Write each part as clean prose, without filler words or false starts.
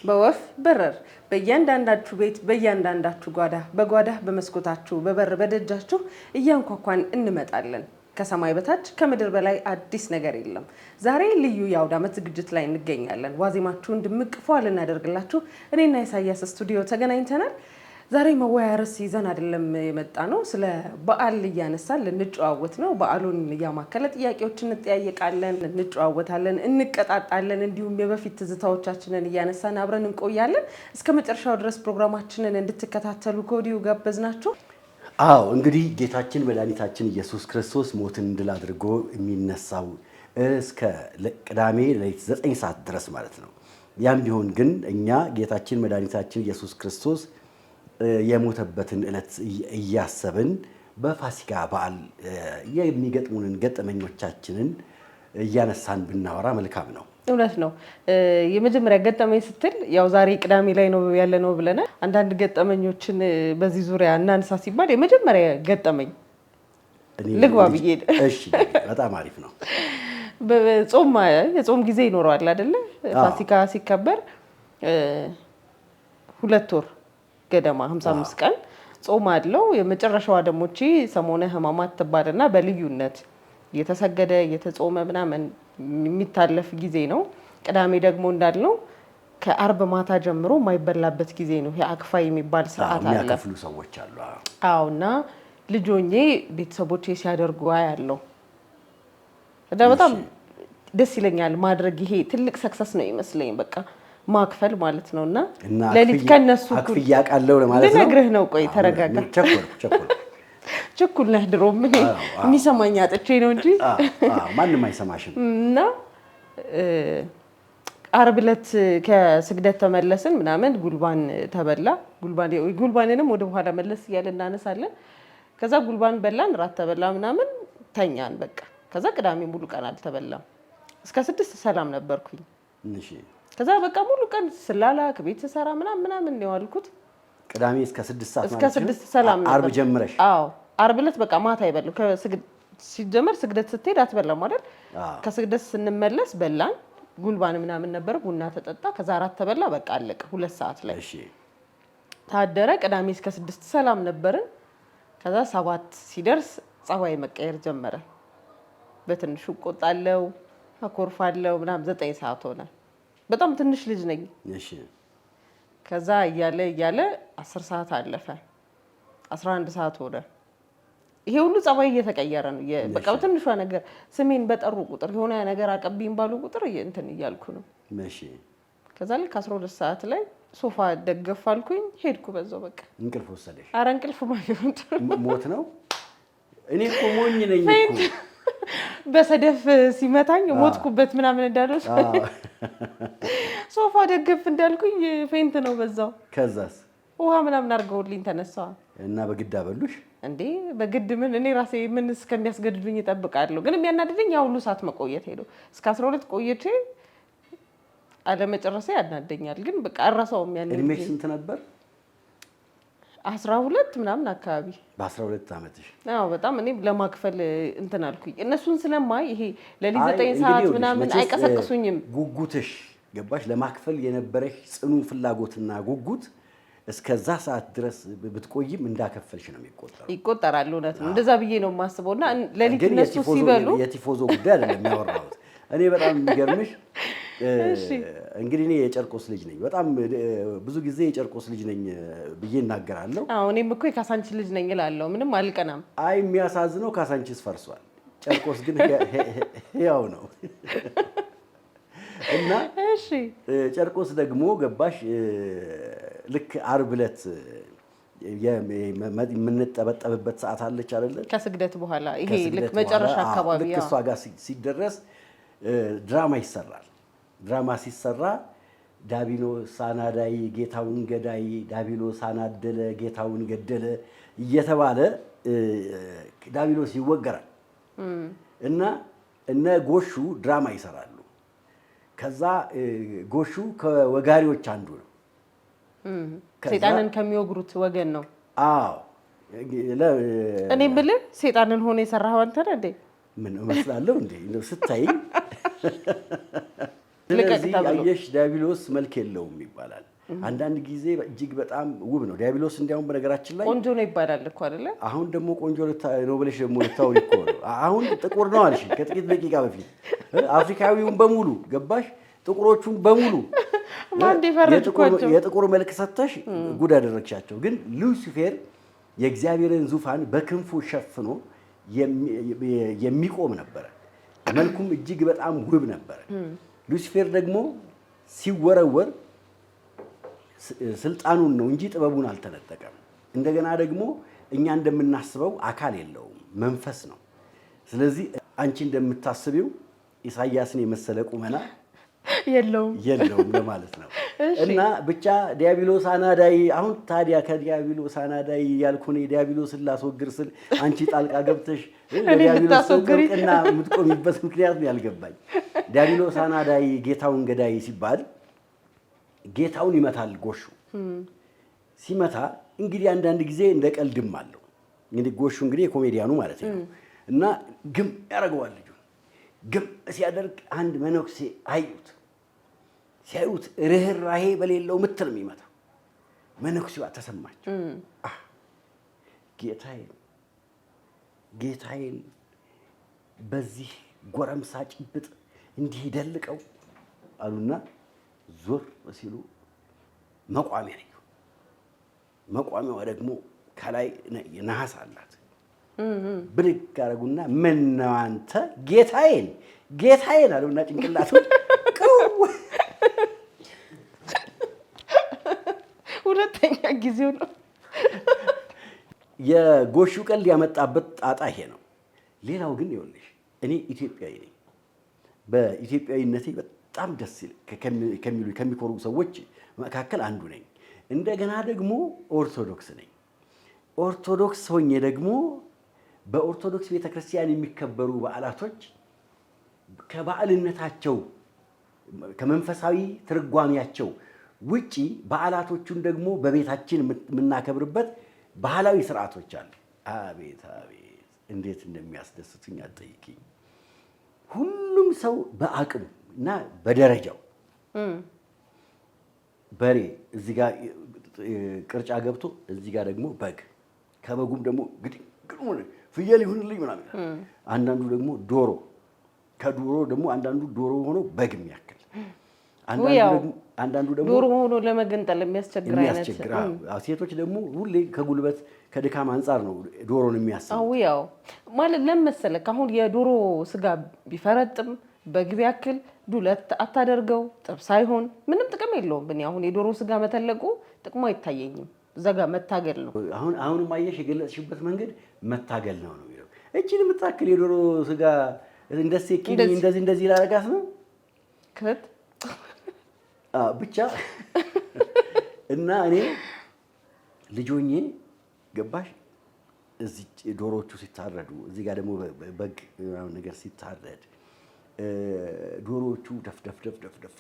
በወፍ በረር በእያንዳንዳችሁ ቤት በእያንዳንዳችሁ ጓዳ በጓዳ በመስኮታችሁ በበር በደጃችሁ እያንኳኳን እንመጣለን። ከሰማይ በታች ከምድር በላይ አዲስ ነገር የለም። ዛሬ ልዩ የአውደ ዓመት ዝግጅት ላይ እንገኛለን። ዋዜማችሁን ድምቅ ፏ ልናደርግላችሁ እኔና ኢሳያስ ስቱዲዮ ተገናኝተናል። ዛሬ መወያያ ርዕስ ይዘን አይደለም የመጣ ነው። ስለ በዓል እያነሳን ልንጨዋወት ነው። በዓሉን እያማከለ ጥያቄዎችን እንጠያየቃለን፣ እንጨዋወታለን፣ እንቀጣጣለን። እንዲሁም የበፊት ትዝታዎቻችንን እያነሳን አብረን እንቆያለን። እስከ መጨረሻው ድረስ ፕሮግራማችንን እንድትከታተሉ ከወዲሁ ጋበዝናችሁ። አዎ እንግዲህ ጌታችን መድኃኒታችን ኢየሱስ ክርስቶስ ሞትን ድል አድርጎ የሚነሳው እስከ ቅዳሜ ሌሊት 9 ሰዓት ድረስ ማለት ነው። ያም ቢሆን ግን እኛ ጌታችን መድኃኒታችን ኢየሱስ ክርስቶስ የሞተበትን ዕለት እያሰብን በፋሲካ በዓል የሚገጥሙንን ገጠመኞቻችንን እያነሳን ብናወራ መልካም ነው። እውነት ነው። የመጀመሪያ ገጠመኝ ስትል ያው ዛሬ ቅዳሜ ላይ ነው ያለነው ብለናል። አንዳንድ ገጠመኞችን በዚህ ዙሪያ እናንሳ ሲባል የመጀመሪያ ገጠመኝ ልግባ ብዬ። እሺ፣ በጣም አሪፍ ነው። የጾም ጊዜ ይኖረዋል አይደለ? ፋሲካ ሲከበር 2 ወር ገደማ 55 ቀን ጾም አለው። የመጨረሻዋ ደግሞ እቺ ሰሞነ ሕማማት ትባልና በልዩነት እየተሰገደ እየተጾመ ምናምን የሚታለፍ ጊዜ ነው። ቅዳሜ ደግሞ እንዳልነው ከአርብ ማታ ጀምሮ የማይበላበት ጊዜ ነው። የአክፋይ የሚባል ስርዓት አለ። የሚያከፍሉ ሰዎች አሉ። አዎ። እና ልጆኜ ቤተሰቦቼ ሲያደርጉ ያለው እና በጣም ደስ ይለኛል ማድረግ። ይሄ ትልቅ ሰክሰስ ነው ይመስለኝ። በቃ ማክፈል ማለት ነውና ለሊት ከነሱ አክፍያ ያቃለው ለማለት ነው። ልነግርህ ነው። ቆይ ተረጋጋ። ቸኩል ነህ። ድሮ ምን የሚሰማኝ አጥቼ ነው እንጂ ማንም አይሰማሽም። እና ዓርብ ዕለት ከስግደት ተመለስን ምናምን ጉልባን ተበላ። ጉልባንንም ወደ በኋላ መለስ እያለ እናነሳለን። ከዛ ጉልባን በላን፣ ራት ተበላ ምናምን ተኛን። በቃ ከዛ ቅዳሜ ሙሉ ቀን አልተበላም። እስከ 6 ሰላም ነበርኩኝ። ከዛ በቃ ሙሉ ቀን ስላላ ከቤት ሰራ ምናምን ነው ያልኩት። ቅዳሜ እስከ 6 ሰዓት እስከ 6 ሰላም ነበር። ዓርብ ጀምረሽ? አዎ ዓርብ ዕለት በቃ ማታ አይበሉ። ሲጀመር ስግደት ስትሄድ አትበላም አይደል? ከስግደት ስንመለስ በላን። ጉልባን ምናምን ነበር፣ ቡና ተጠጣ። ከዛ ራት ተበላ። በቃ አለቀ 2 ሰዓት ላይ። እሺ ታደረ። ቅዳሜ እስከ 6 ሰላም ነበርን። ከዛ 7 ሲደርስ ጸባይ መቀየር ጀመረ። በትንሹ ቆጣለው፣ አኮርፋለው ምናምን 9 ሰዓት ሆነ። በጣም ትንሽ ልጅ ነኝ። እሺ ከዛ እያለ 10 ሰዓት አለፈ። 11 ሰዓት ሆነ። ይሄ ሁሉ ጸባይ እየተቀየረ ነው። በቃ በትንሿ ነገር ስሜን በጠሩ ቁጥር የሆነ ነገር አቀብኝ ባሉ ቁጥር እንትን እያልኩ ነው። እሺ ከዛ ልክ 12 ሰዓት ላይ ሶፋ ደገፍ አልኩኝ፣ ሄድኩ በዛው። በቃ እንቅልፍ ወሰደሽ? ኧረ እንቅልፍ ማለት ሞት ነው። እኔ እኮ ሞኝ ነኝ እኮ በሰደፍ ሲመታኝ ሞትኩበት ምናምን እንዳለው ሶፋ ደገፍ እንዳልኩኝ ፌንት ነው በዛው። ከዛስ ውሃ ምናምን አድርገውልኝ ተነሳዋ እና በግድ አበሉሽ እንዴ? በግድ ምን? እኔ ራሴ ምን እስከሚያስገድዱኝ እጠብቃለሁ። ግን የሚያናድደኝ ያ ሁሉ ሰዓት መቆየት ሄዶ እስከ 12 ቆይቼ አለመጨረሴ ያናደኛል። ግን በቃ አራሳውም ያን እድሜሽ ስንት ነበር? 12 ምናምን አካባቢ። በ12 ዓመትሽ? አዎ በጣም እኔ ለማክፈል እንትን አልኩኝ። እነሱን ስለማይ ይሄ ለሊት 9 ሰዓት ምናምን አይቀሰቅሱኝም። ጉጉትሽ ገባሽ? ለማክፈል የነበረሽ ጽኑ ፍላጎትና ጉጉት እስከዛ ሰዓት ድረስ ብትቆይም እንዳከፈልሽ ነው ይቆጠራል። እውነት ነው። እንደዛ ብዬ ነው የማስበውና ለሊት እነሱ ሲበሉ የቲፎዞ ጉዳይ አይደለም ያወራሁት። እኔ በጣም የሚገርምሽ እንግዲህ እኔ የጨርቆስ ልጅ ነኝ። በጣም ብዙ ጊዜ የጨርቆስ ልጅ ነኝ ብዬ እናገራለሁ። አዎ እኔም እኮ የካሳንቺስ ልጅ ነኝ እላለሁ። ምንም አልቀናም። አይ የሚያሳዝነው ካሳንቺስ ፈርሷል፣ ጨርቆስ ግን ያው ነው። እና ጨርቆስ ደግሞ ገባሽ ልክ ዓርብ ዕለት የምንጠበጠብበት ሰዓት አለች አይደለ? ከስግደት በኋላ ይሄ ልክ መጨረሻ አካባቢ ልክ እሷ ጋር ሲደረስ ድራማ ይሰራል። ድራማ ሲሰራ ዳቢሎስ አናዳይ ጌታውን ገዳይ፣ ዳቢሎስ አናደለ ጌታውን ገደለ እየተባለ ዳቢሎስ ይወገራል። እና እነ ጎሹ ድራማ ይሰራሉ። ከዛ ጎሹ ከወጋሪዎች አንዱ ነው። ሰይጣንን ከሚወግሩት ወገን ነው። አዎ እኔ የምልህ ሰይጣንን ሆነ የሰራኸው አንተ ነህ እንዴ? ምን እመስላለሁ እንዴ? እንደው ስታይ ስለዚህ አየሽ ዲያብሎስ መልክ የለውም ይባላል። አንዳንድ ጊዜ እጅግ በጣም ውብ ነው ዲያብሎስ። እንዲያውም በነገራችን ላይ ቆንጆ ነው ይባላል እኮ አይደለ? አሁን ደግሞ ቆንጆ ነው ብለሽ ደግሞ ልታወሪ እኮ ነው። አሁን ጥቁር ነው አልሽ ከጥቂት ደቂቃ በፊት። አፍሪካዊውን በሙሉ ገባሽ? ጥቁሮቹን በሙሉ የጥቁር መልክ ሰጥተሽ ጉድ አደረግሻቸው። ግን ሉሲፌር የእግዚአብሔርን ዙፋን በክንፉ ሸፍኖ የሚቆም ነበረ። መልኩም እጅግ በጣም ውብ ነበረ። ሉሲፌር ደግሞ ሲወረወር ስልጣኑን ነው እንጂ ጥበቡን አልተነጠቀም። እንደገና ደግሞ እኛ እንደምናስበው አካል የለውም፣ መንፈስ ነው። ስለዚህ አንቺ እንደምታስቢው ኢሳያስን የመሰለ ቁመና የለውም ለማለት ነው። እና ብቻ ዲያብሎስ አናዳይ። አሁን ታዲያ ከዲያብሎስ አናዳይ ያልኩኔ ዲያብሎስን ላስወግር ስል አንቺ ጣልቃ ገብተሽ ዲያብሎስ እና የምትቆሚበት ምክንያት ነው ያልገባኝ። ዲያብሎስ አናዳይ ጌታውን ገዳይ ሲባል ጌታውን ይመታል። ጎሹ ሲመታ እንግዲህ አንዳንድ ጊዜ እንደ ቀልድም አለው። እንግዲህ ጎሹ እንግዲህ የኮሜዲያኑ ማለት ነው። እና ግም ያደርገዋል ልጁ። ግም ሲያደርግ አንድ መነኩሴ አዩት። ሲያዩት ርህራሄ በሌለው ምት ነው የሚመታው። መነኩሴዋ ተሰማቸው። ጌታዬን በዚህ ጎረምሳ ጭብጥ እንዲህ ይደልቀው አሉና ዞር ሲሉ መቋሚያ ነው። መቋሚያዋ ደግሞ ከላይ ነሐስ አላት። ብድግ አደረጉና ምነው አንተ ጌታዬን አሉና ጭንቅላቱ ሁለተኛ ጊዜው ነው። የጎሹ ቀልድ ያመጣበት ጣጣ ይሄ ነው። ሌላው ግን ይኸውልሽ እኔ ኢትዮጵያዊ ነኝ። በኢትዮጵያዊነቴ በጣም ደስ ከሚኮሩ ሰዎች መካከል አንዱ ነኝ። እንደገና ደግሞ ኦርቶዶክስ ነኝ። ኦርቶዶክስ ሆኜ ደግሞ በኦርቶዶክስ ቤተክርስቲያን የሚከበሩ በዓላቶች ከበዓልነታቸው ከመንፈሳዊ ትርጓሜያቸው ውጪ በዓላቶቹን ደግሞ በቤታችን የምናከብርበት ባህላዊ ስርዓቶች አሉ። አቤት እንዴት እንደሚያስደስቱኝ አትጠይቂኝ። ሁሉም ሰው በአቅሙ እና በደረጃው በሬ እዚህ ጋር ቅርጫ ገብቶ እዚህ ጋር ደግሞ በግ፣ ከበጉም ደግሞ ግድግድ ፍየል ይሁንልኝ ምናምን። አንዳንዱ ደግሞ ዶሮ፣ ከዶሮ ደግሞ አንዳንዱ ዶሮ ሆኖ በግ የሚያክል፣ አንዳንዱ ደግሞ ዶሮ ሆኖ ለመገንጠል የሚያስቸግር አይነት። ሴቶች ደግሞ ሁሌ ከጉልበት ከድካም አንጻር ነው ዶሮን የሚያስቡ። ያው ማለት ለምን መሰለህ አሁን የዶሮ ስጋ ቢፈረጥም በግ ቢያክል ዱለት አታደርገው ጥብስ አይሆን ምንም ጥቅም የለውም። እኔ አሁን የዶሮ ስጋ መተለቁ ጥቅሙ አይታየኝም። ዘጋ መታገል ነው። አሁን ማየሽ የገለጽሽበት መንገድ መታገል ነው የሚለው። እቺን የምታክል የዶሮ ስጋ እንደዚህ ላረጋት ነው ከት ብቻ እና እኔ ልጆኜ ገባሽ እዚህ ዶሮዎቹ ሲታረዱ እዚህ ጋር ደግሞ በግ ነገር ሲታረድ ዶሮዎቹ ደፍ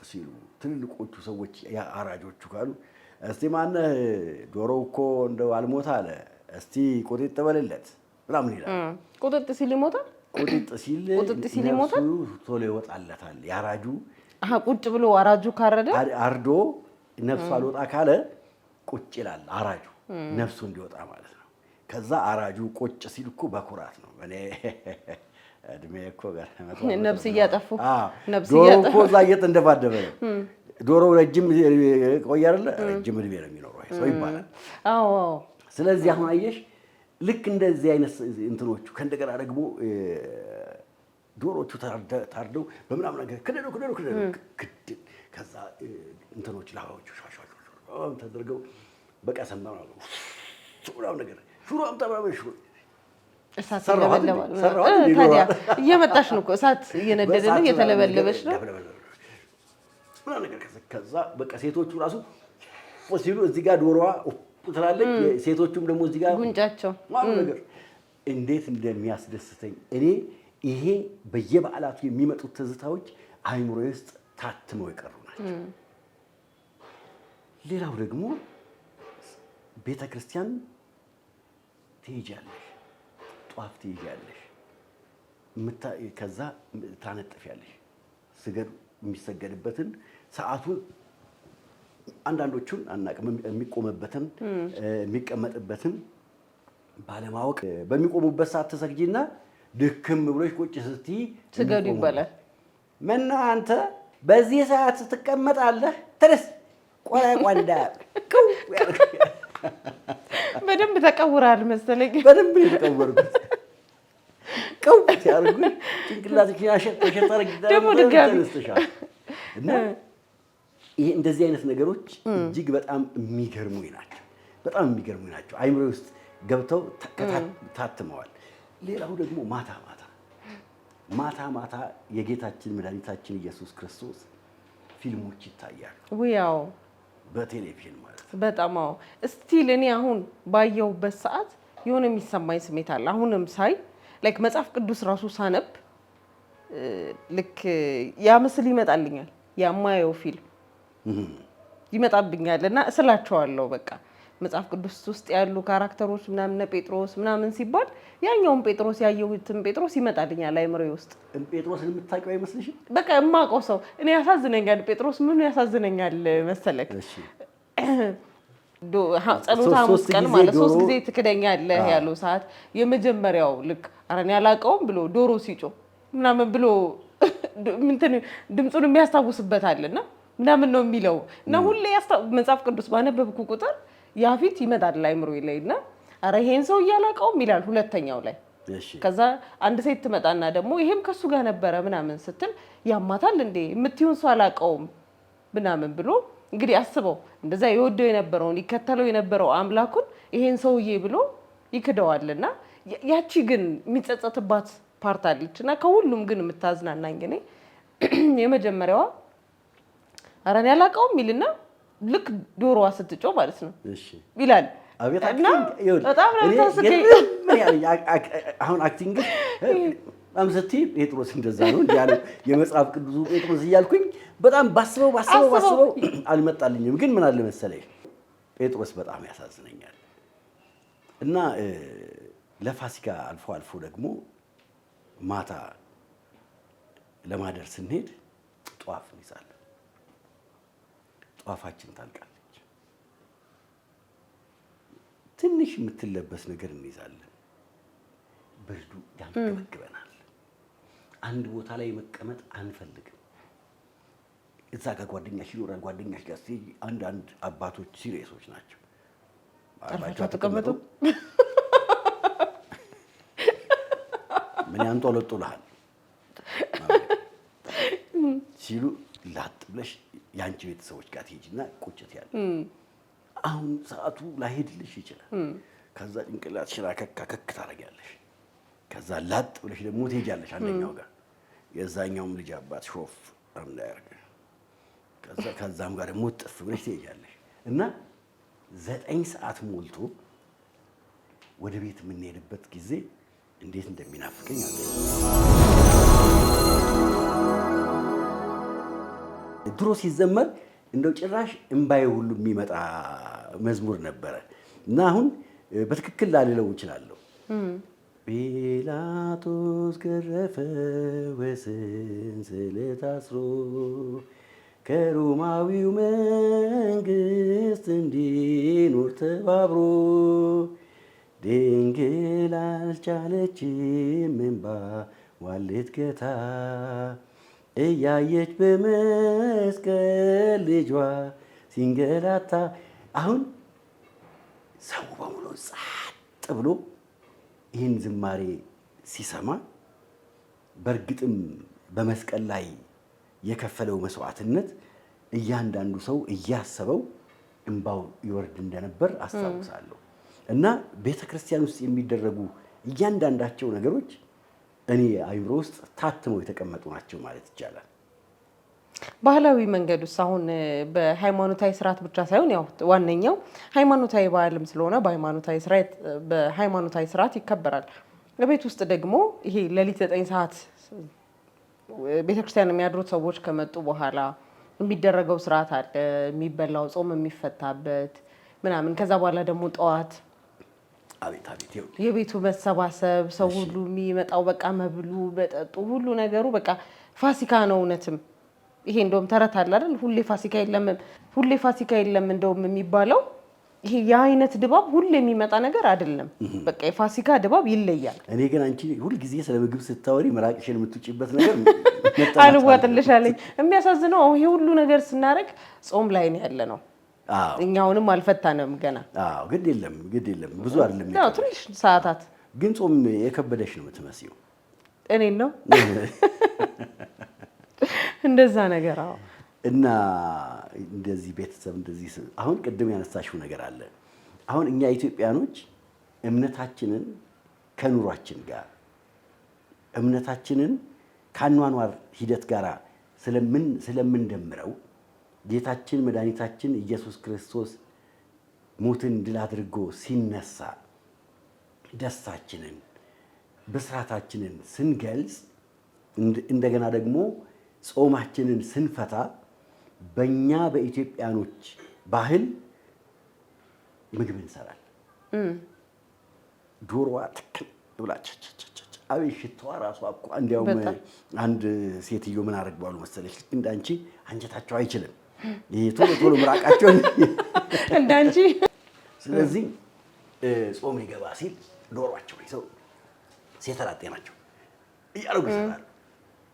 ሲሉ ትልልቆቹ ሰዎች አራጆቹ ካሉ እስቲ ማነህ ዶሮው እኮ እንደው አልሞታ አለ እስቲ ቁጥጥ በልለት ምናምን ይላል። ቁጥጥ ሲል ይሞታል። ቁጥጥ ሲል ይሞታል። ቶሎ ይወጣለታል ያራጁ። ቁጭ ብሎ አራጁ ካረደ አርዶ ነፍሱ አልወጣ ካለ ቁጭ ይላል አራጁ ነፍሱ እንዲወጣ ማለት ነው። ከዛ አራጁ ቁጭ ሲል እኮ በኩራት ነው። እኔ እድሜ እኮ ጋር ነፍስ እያጠፉ ዶሮ እኮ እዛ እየተንደባደበ ነው። ዶሮ ረጅም ቆይ አይደለ ረጅም እድሜ ነው የሚኖረው ሰው ይባላል። ስለዚህ አሁን አየሽ ልክ እንደዚህ አይነት እንትኖቹ ከእንደገና ደግሞ ዶሮቹ ታርደው በምናምን ነገር ክደዱ ከዛ እንትኖች ላባዎቹ ሻሻ ተደርገው በቀሰም ምናምን ነገር ሹሮ አምጣባበሽ እሳት ይለበለባል። ታዲያ እየመጣሽ ነው እኮ እሳት እየነደደ ነው እየተለበለበሽ ነው ምናምን ነገር። ከዛ በቃ ሴቶቹ ራሱ ሲሉ እዚህ ጋር ዶሮዋ ትላለች፣ ሴቶቹም ደግሞ እዚህ ጋር ጉንጫቸው ማለት ነገር እንዴት እንደሚያስደስተኝ እኔ ይሄ በየበዓላቱ የሚመጡት ትዝታዎች አይምሮዬ ውስጥ ታትመው የቀሩ ናቸው። ሌላው ደግሞ ቤተ ክርስቲያን ትሄጃለሽ፣ ጧፍ ትይዣለሽ፣ ከዛ ታነጥፊያለሽ፣ ስገዱ የሚሰገድበትን ሰዓቱን አንዳንዶቹን አናውቅም። የሚቆምበትን የሚቀመጥበትን ባለማወቅ በሚቆሙበት ሰዓት ተሰግጂና ድክም ብሎሽ ቁጭ ስትይ ስገዱ ይባላል። ምነው አንተ በዚህ ሰዓት ትቀመጣለህ? ትርስ ቆረቆንዳ በደንብ ተቀውራል መሰለኝ። በደንብ ነው የተቀወርኩት። ቀው ሲያርጉ ጭንቅላትሽ ያሸጠረ ደግሞ ድጋሚ ተነስተሻል። እና ይሄ እንደዚህ አይነት ነገሮች እጅግ በጣም የሚገርሙኝ ናቸው። በጣም የሚገርሙኝ ናቸው። አይምሮ ውስጥ ገብተው ታትመዋል። ሌላው ደግሞ ማታ ማታ የጌታችን መድኃኒታችን ኢየሱስ ክርስቶስ ፊልሞች ይታያሉ። ያው በቴሌቪዥን ማለት ነው። በጣም አዎ። ስቲል እኔ አሁን ባየሁበት ሰዓት የሆነ የሚሰማኝ ስሜት አለ። አሁንም ሳይ ላይክ መጽሐፍ ቅዱስ ራሱ ሳነብ ልክ ያ ምስል ይመጣልኛል። የማየው ፊልም ይመጣብኛል እና እስላቸዋለሁ። በቃ መጽሐፍ ቅዱስ ውስጥ ያሉ ካራክተሮች ምናምን ጴጥሮስ ምናምን ሲባል ያኛውን ጴጥሮስ ያየሁትን ጴጥሮስ ይመጣልኛል አይምሮዬ ውስጥ። ጴጥሮስን የምታውቂው አይመስልሽም? በቃ የማውቀው ሰው እኔ ያሳዝነኛል። ጴጥሮስ ምኑ ያሳዝነኛል መሰለክ? ጸሎተ ሐሙስ ቀን ማለት 3 ጊዜ ትክደኛለህ ያለው ሰዓት የመጀመሪያው ልክ አረን ያላቀውም ብሎ ዶሮ ሲጮህ ምናምን ብሎ ድምፁን የሚያስታውስበት አለና ምናምን ነው የሚለው እና ሁሌ መጽሐፍ ቅዱስ ባነበብኩ ቁጥር ያ ፊት ይመጣል አይምሮዬ ላይ እና አረ ይሄን ሰው እያላቀውም ይላል ሁለተኛው ላይ። ከዛ አንድ ሴት ትመጣና ደግሞ ይሄም ከሱ ጋር ነበረ ምናምን ስትል ያማታል እንዴ የምትይውን ሰው አላቀውም ምናምን ብሎ እንግዲህ አስበው እንደዛ የወደው የነበረውን ይከተለው የነበረው አምላኩን ይሄን ሰውዬ ብሎ ይክደዋልና ያቺ ግን የሚጸጸትባት ፓርት አለች እና ከሁሉም ግን የምታዝናናኝ እኔ የመጀመሪያዋ አረን ያላቀውም ይልና ልክ ዶሮዋ ስትጮህ ማለት ነው ይላል እና በጣም ነው ታስቀኝ። አሁን አክቲንግ አምስቲ ጴጥሮስ እንደዛ ነው ያለው የመጽሐፍ ቅዱሱ ጴጥሮስ እያልኩኝ በጣም ባስበው አልመጣልኝም። ግን ምን አለ መሰለኝ ጴጥሮስ በጣም ያሳዝነኛል እና ለፋሲካ አልፎ አልፎ ደግሞ ማታ ለማደር ስንሄድ ጧፍ እንይዛለን። ጧፋችን ታልቃለች። ትንሽ የምትለበስ ነገር እንይዛለን። ብርዱ ያንገበግበናል። አንድ ቦታ ላይ መቀመጥ አንፈልግም። እዛ ጋር ጓደኛሽ ይኖራል። ጓደኛሽ ጋር ስትሄጂ አንዳንድ አባቶች ሲሪየሶች ናቸው። አርፋችሁ ተቀመጡ ምን ያንጦለጡልሃል ሲሉ ላጥ ብለሽ የአንቺ ቤተሰቦች ጋር ትሄጂና ቁጭት ያለ አሁን ሰዓቱ ላይሄድልሽ ይችላል። ከዛ ጭንቅላትሽን አከክ ታደርጊያለሽ። ከዛ ላጥ ብለሽ ደግሞ ትሄጃለሽ አንደኛው ጋር የዛኛውም ልጅ አባት ሾፍ እንዳያርግ ከዛም ጋር ደግሞ ጥፍ ብለሽ ትሄጃለሽ እና 9 ሰዓት ሞልቶ ወደ ቤት የምንሄድበት ጊዜ እንዴት እንደሚናፍቀኝ አለ። ድሮ ሲዘመር እንደው ጭራሽ እምባዬ ሁሉ የሚመጣ መዝሙር ነበረ እና አሁን በትክክል ላልለው እችላለሁ። ጲላጦስ ገረፈ በሰንሰለት አስሮ ከሮማዊው መንግስት እንዲኖር ተባብሮ ድንግል አልቻለችም እንባዋን ልትገታ እያየች በመስቀል ልጇ ሲንገላታ። አሁን ሰው በሙሉ ጸጥ ብሎ ይህን ዝማሬ ሲሰማ በእርግጥም በመስቀል ላይ የከፈለው መስዋዕትነት እያንዳንዱ ሰው እያሰበው እንባው ይወርድ እንደነበር አስታውሳለሁ። እና ቤተ ክርስቲያን ውስጥ የሚደረጉ እያንዳንዳቸው ነገሮች እኔ አይምሮ ውስጥ ታትመው የተቀመጡ ናቸው ማለት ይቻላል። ባህላዊ መንገድ ውስጥ አሁን በሃይማኖታዊ ስርዓት ብቻ ሳይሆን ያው ዋነኛው ሃይማኖታዊ በዓልም ስለሆነ በሃይማኖታዊ ስርዓት ይከበራል። በቤት ውስጥ ደግሞ ይሄ ሌሊት 9 ሰዓት ቤተክርስቲያን የሚያድሩት ሰዎች ከመጡ በኋላ የሚደረገው ስርዓት አለ። የሚበላው ጾም የሚፈታበት ምናምን። ከዛ በኋላ ደግሞ ጠዋት የቤቱ መሰባሰብ ሰው ሁሉ የሚመጣው በቃ መብሉ በጠጡ ሁሉ ነገሩ በቃ ፋሲካ ነው። እውነትም ይሄ እንደውም ተረት አለ አይደል? ሁሌ ፋሲካ የለም እንደውም የሚባለው ይሄ የአይነት ድባብ ሁሌ የሚመጣ ነገር አይደለም። በቃ የፋሲካ ድባብ ይለያል። እኔ ግን አንቺ ሁል ጊዜ ስለ ምግብ ስታወሪ መራቅሽን የምትውጪበት ነገር አልዋጥልሻለኝ። የሚያሳዝነው ይሄ ሁሉ ነገር ስናደርግ ጾም ላይ ነው ያለ ነው። እኛውንም አልፈታንም ገና። ግድ የለም ብዙ አይደለም። ትንሽ ሰዓታት ግን ጾም የከበደሽ ነው የምትመስዪው። እኔን ነው እንደዛ ነገር። እና እንደዚህ ቤተሰብ እንደዚህ አሁን ቅድም ያነሳሽው ነገር አለ። አሁን እኛ ኢትዮጵያኖች እምነታችንን ከኑሯችን ጋር እምነታችንን ከአኗኗር ሂደት ጋር ስለምንደምረው ጌታችን መድኃኒታችን ኢየሱስ ክርስቶስ ሞትን ድል አድርጎ ሲነሳ ደስታችንን ብስራታችንን ስንገልጽ እንደገና ደግሞ ጾማችንን ስንፈታ በእኛ በኢትዮጵያኖች ባህል ምግብ እንሰራለን። ዶሮዋ ትክል ብላች አቤት ሽታዋ ራሷ እኮ እንዲያውም አንድ ሴትዮ ምን አደረግባሉ መሰለሽ? ልክ እንዳንቺ አንጀታቸው አይችልም። ይሄ ቶሎ ምራቃቸው እንዳንቺ። ስለዚህ ጾም ሊገባ ሲል ዶሮአቸው ይዘው ሴተላጤ ናቸው እያደረጉ ይሰራሉ።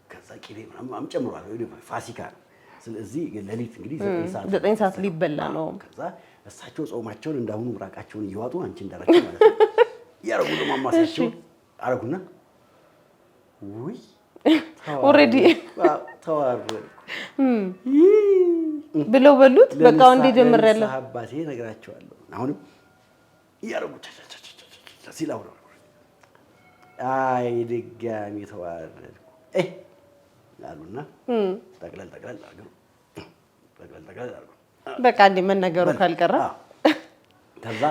ከዛ ቂቤ ምናምን ጨምሯል። ፋሲካ ነው። ስለዚህ ሌሊት እንግዲህ 9 ሰዓት ሊበላ ነው። ከዛ እሳቸው ጾማቸውን እንዳሁኑ ምራቃቸውን እየዋጡ አንቺ እንዳረች ማለት ነው እያደረጉ ነው ማማሳቸው አረጉና ውይ ኦሬዲ ተዋረድኩ ብለው በሉት። በቃ እንደ ጀምሬያለሁ አባቴ ነግራቸዋለሁ። አሁንም እያደረጉ ሲላው ነው አይ ድጋሚ ተዋረድኩ አሉና ጠቅለል አድርገው በቃ እንደ መነገሩ ካልቀረ ከዛ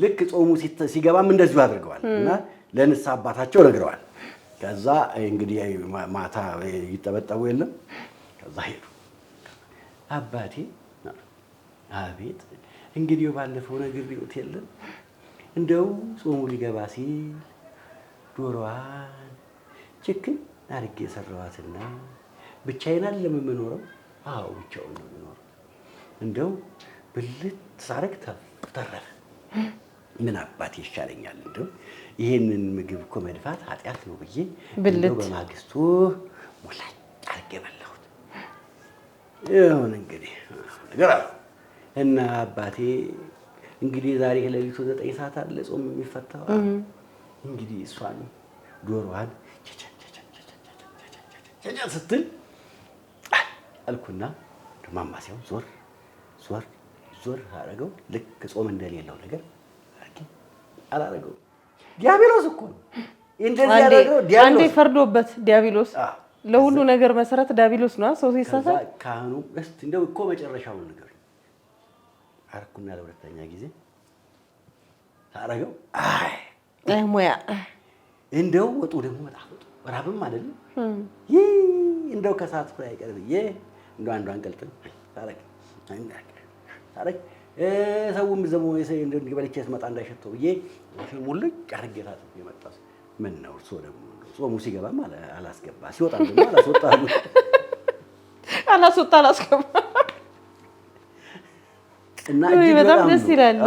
ልክ ጾሙ ሲገባም እንደዚሁ አድርገዋል እና ለንስሐ አባታቸው ነግረዋል። ከዛ እንግዲህ ማታ ይጠበጠቡ የለም። ከዛ ሄዱ። አባቴ አቤት እንግዲህ ባለፈው ነግሬዎት የለም እንደው ጾሙ ሊገባ ሲል ዶሮዋን ችክን አድርጌ የሰራኋትና ብቻዬን አይደለም የምኖረው። አዎ ብቻውን ነው የምኖረው። እንደው ብልት ሳረግ ተረፈ። ምን አባቴ ይሻለኛል? እንደው ይሄንን ምግብ እኮ መድፋት ኃጢአት ነው ብዬ እንደው በማግስቱ ሙላጭ አድርጌ በላሁት። ይሁን እንግዲህ ነገር አለ እና አባቴ እንግዲህ ዛሬ ከሌሊቱ 9 ሰዓት አለ ጾም የሚፈታው። እንግዲህ እሷን ዶሮዋን ስትል አልኩና ማማሲያው ዞር አደረገው። ልክ ጾም እንደሌለው ነገር አላደረገው። ዲያብሎስ እኮ ነው እንደዚህ ያደረገው። አንዴ ፈርዶበት ዲያብሎስ ለሁሉ ነገር መሰረት ዲያብሎስ ነው። ሰው ሲሳሳት ካህኑ እስቲ እንደው እኮ መጨረሻውን ነገር አረኩና ለሁለተኛ ጊዜ ታረገው። አይ ሙያ እንደው ወጡ ደግሞ መጣፈጡ ራብም አይደለም። እንደው ከሰዓት ፍሬ አይቀር ብዬ እንደው አንዷን ቀልጥም ታረግ ሰውም ዘሞ እንደው በልቼ ስመጣ እንዳይሸተው ብዬ ሙልጭ አድርጌ ታጥቤ መጣሁ። ምን ነው እርሶ ደግሞ ጾሙ ሲገባም አላስገባ ሲወጣ ደግሞ አላስገባ እና በጣም ደስ ይላል።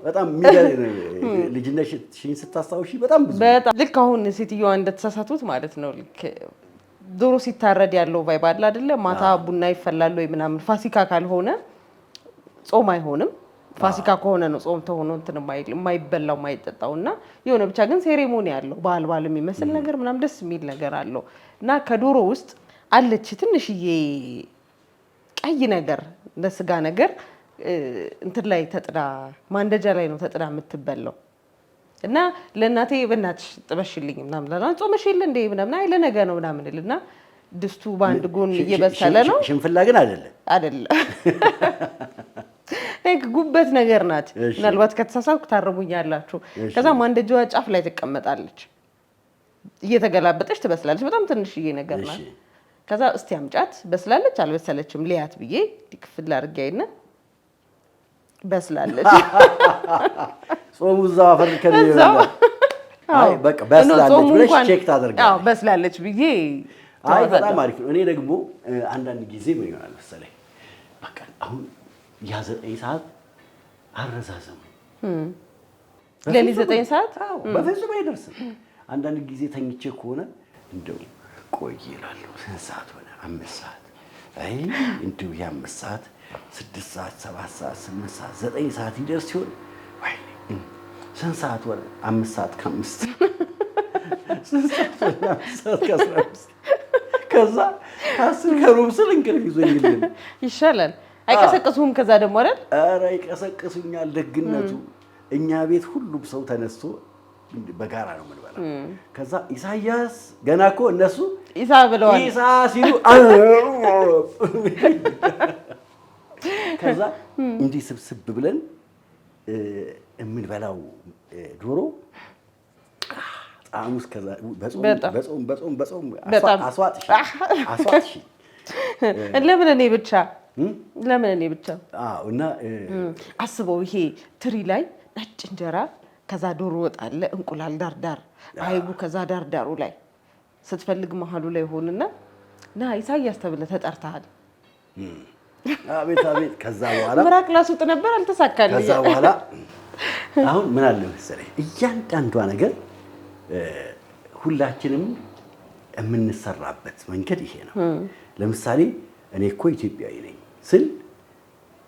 በጣም ልጅነትሽን ስታስታውሺ በጣም ልክ አሁን ሴትዮዋ እንደተሳሳቱት ማለት ነው። ልክ ዶሮ ሲታረድ ያለው ቫይብ አለ አይደለ? ማታ ቡና ይፈላል ወይ ምናምን። ፋሲካ ካልሆነ ጾም አይሆንም። ፋሲካ ከሆነ ነው ጾም ተሆኖ እንትን የማይበላው የማይጠጣው። እና የሆነ ብቻ ግን ሴሬሞኒ አለው ባህል የሚመስል ነገር ምናምን ደስ የሚል ነገር አለው። እና ከዶሮ ውስጥ አለች ትንሽዬ ቀይ ነገር ለስጋ ነገር እንትን ላይ ተጥዳ ማንደጃ ላይ ነው ተጥዳ የምትበላው። እና ለእናቴ በእናትሽ ጥበሽልኝ ምናምን ለና ጾመሽ የለ እንደ ምናምን አይ ለነገ ነው ምናምን እልና ድስቱ በአንድ ጎን እየበሰለ ነው። ሽንፍላ ግን አይደለም ጉበት ነገር ናት። ምናልባት ከተሳሳትኩ ታረሙኛላችሁ። ከዛ ማንደጃዋ ጫፍ ላይ ትቀመጣለች፣ እየተገላበጠች ትበስላለች። በጣም ትንሽዬ ነገር ናት። ከዛ እስቲ አምጫት በስላለች አልበሰለችም ልያት ብዬ ክፍል አድርጌ አይና በስላለች። ጾሙ እዛው አፈር ከሚበላ አይ በቃ በስላለች ብለሽ ቼክ ታደርጋለሽ። በስላለች ብዬ አይ በጣም አሪፍ ነው። እኔ ደግሞ አንዳንድ ጊዜ ምን ይሆናል መሰለኝ በቃ አሁን ያ 9 ሰዓት አረዛዘሙ ሌሊት 9 ሰዓት በፍጹም አይደርስም። አንዳንድ ጊዜ ተኝቼ ከሆነ እንደው ቆይ እላለሁ። ስንት ሰዓት ሆነ? 5 ሰዓት። አይ እንደው ያ 5 ሰዓት 6 ሰዓት 7 ሰዓት 8 ሰዓት 9 ሰዓት ይደርስ ይሆን? ወይኔ ስንት ሰዓት ሆነ? 5 ሰዓት ከ5 ስንት ሰዓት ሆነ? 5 ሰዓት ከ15 ከዛ 10 ከሩብ ስል እንቅልፍ ይዞኝ ይሻላል። አይቀሰቅሱም? ከዛ ደግሞ አይደል? ኧረ ይቀሰቅሱኛል። ደግነቱ እኛ ቤት ሁሉም ሰው ተነስቶ በጋራ ነው የምንበላው። ከዛ ኢሳያስ ገና እኮ እነሱ ኢሳ ብለዋል። ኢሳ ሲሉ ከዛ እንዲህ ስብስብ ብለን የምንበላው ዶሮ ጣዕሙ እስከዛ በጾም አስዋጥሽ ለምን እኔ ብቻ እና አስበው ይሄ ትሪ ላይ ነጭ እንጀራ ከዛ ዶሮ ወጥ አለ፣ እንቁላል ዳርዳር አይቡ ከዛ ዳርዳሩ ላይ ስትፈልግ መሀሉ ላይ ሆንና ና ኢሳያስ ተብለህ ተጠርተሃል። አቤት አቤት። ከዛ በኋላ ምራቅ ላስውጥ ነበር አልተሳካልኝ። ከዛ በኋላ አሁን ምን አለ መሰለኝ እያንዳንዷ ነገር ሁላችንም የምንሰራበት መንገድ ይሄ ነው። ለምሳሌ እኔ እኮ ኢትዮጵያዊ ነኝ ስል